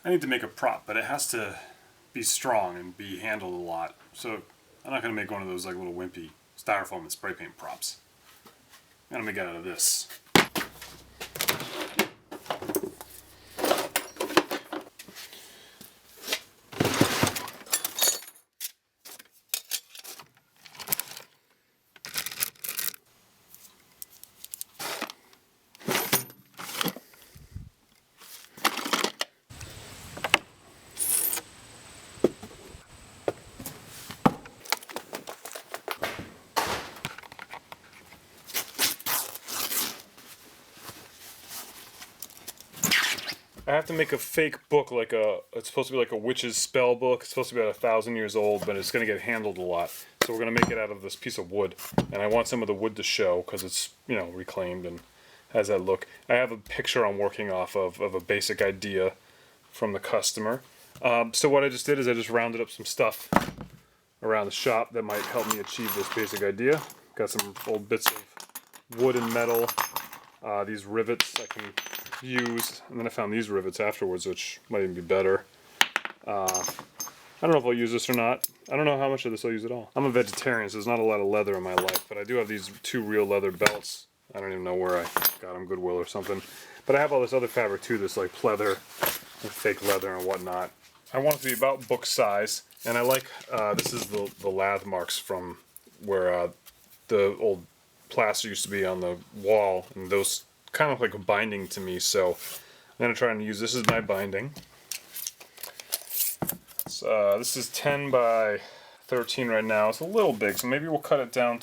I need to make a prop, but it has to be strong and be handled a lot. So I'm not going to make one of those like little wimpy styrofoam and spray paint props. I'm going to make it out of this. I have to make a fake book, it's supposed to be like a witch's spell book. It's supposed to be about 1,000 years old, but it's going to get handled a lot. So we're going to make it out of this piece of wood. And I want some of the wood to show because it's, you know, reclaimed and has that look. I have a picture I'm working off of a basic idea from the customer. So what I just did is I just rounded up some stuff around the shop that might help me achieve this basic idea. Got some old bits of wood and metal. These rivets I can use, and then I found these rivets afterwards, which might even be better. I don't know if I'll use this or not. I don't know how much of this I'll use at all. I'm a vegetarian, so there's not a lot of leather in my life, but I do have these 2 real leather belts. I don't even know where I got them, Goodwill or something. But I have all this other fabric too, this like pleather and fake leather and whatnot. I want it to be about book size, and I like, this is the lath marks from where the old plaster used to be on the wall, and those kind of like a binding to me, so I'm going to try and use this as my binding. So, this is 10 by 13 right now. It's a little big, so maybe we'll cut it down.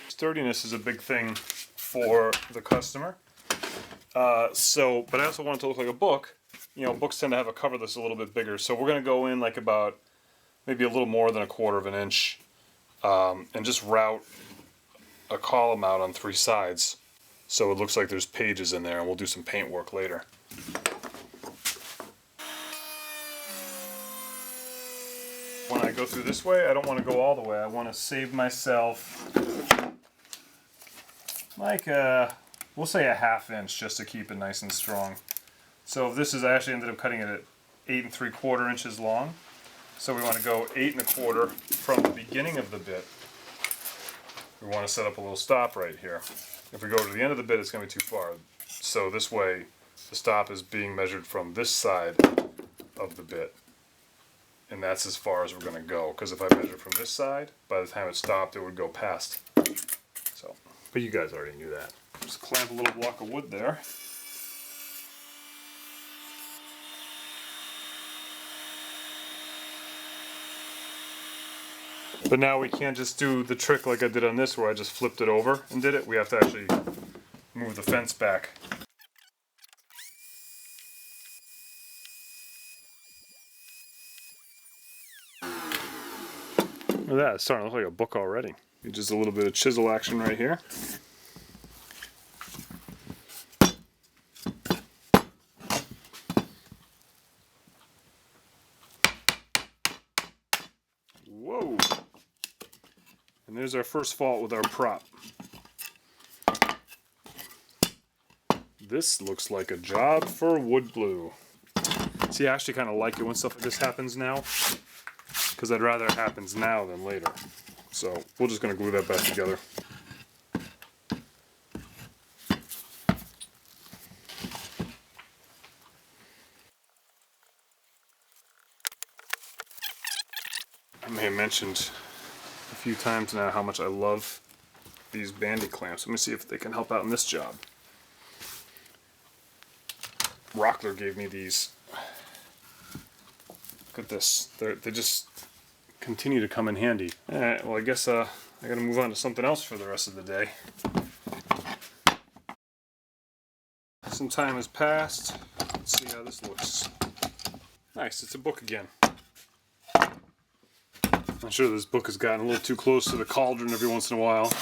Sturdiness is a big thing for the customer. But I also want it to look like a book. You know, books tend to have a cover that's a little bit bigger, so we're going to go in like about maybe a little more than 1/4 inch. And just route a column out on 3 sides so it looks like there's pages in there, and we'll do some paint work later. When I go through this way, I don't want to go all the way. I want to save myself like we'll say a 1/2 inch just to keep it nice and strong. So this is, I actually ended up cutting it at 8 3/4 inches long. So we want to go 8 1/4 from the beginning of the bit. We want to set up a little stop right here. If we go to the end of the bit, it's going to be too far. So this way, the stop is being measured from this side of the bit. And that's as far as we're going to go. Because if I measure from this side, by the time it stopped, it would go past. So, but you guys already knew that. Just clamp a little block of wood there. But now we can't just do the trick like I did on this where I just flipped it over and did it. We have to actually move the fence back. Look at that, it's starting to look like a book already. Just a little bit of chisel action right here. Whoa! And there's our first fault with our prop. This looks like a job for wood glue. See, I actually kind of like it when stuff like this happens now, because I'd rather it happens now than later. So we're just going to glue that back together. I may have mentioned a few times now how much I love these bandy clamps. Let me see if they can help out in this job. Rockler gave me these. Look at this. They just continue to come in handy. Alright, well I guess I gotta move on to something else for the rest of the day. Some time has passed. Let's see how this looks. Nice, it's a book again. I'm sure this book has gotten a little too close to the cauldron every once in a while.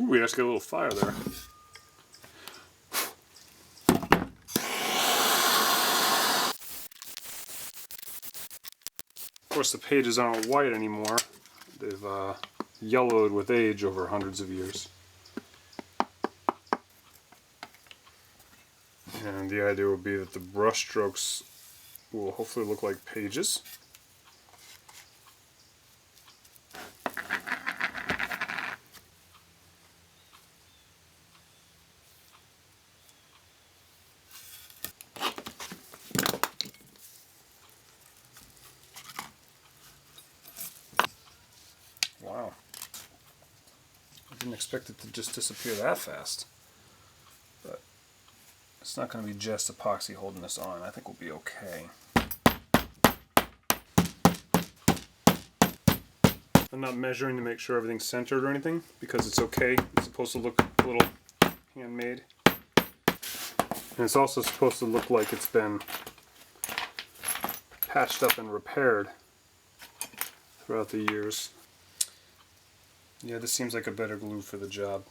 Ooh, we actually got a little fire there. Of course, the pages aren't white anymore. They've yellowed with age over hundreds of years. And the idea will be that the brush strokes will hopefully look like pages. Wow. I didn't expect it to just disappear that fast. But it's not going to be just epoxy holding this on. I think we'll be okay. I'm not measuring to make sure everything's centered or anything because it's okay. It's supposed to look a little handmade. And it's also supposed to look like it's been patched up and repaired throughout the years. Yeah, this seems like a better glue for the job.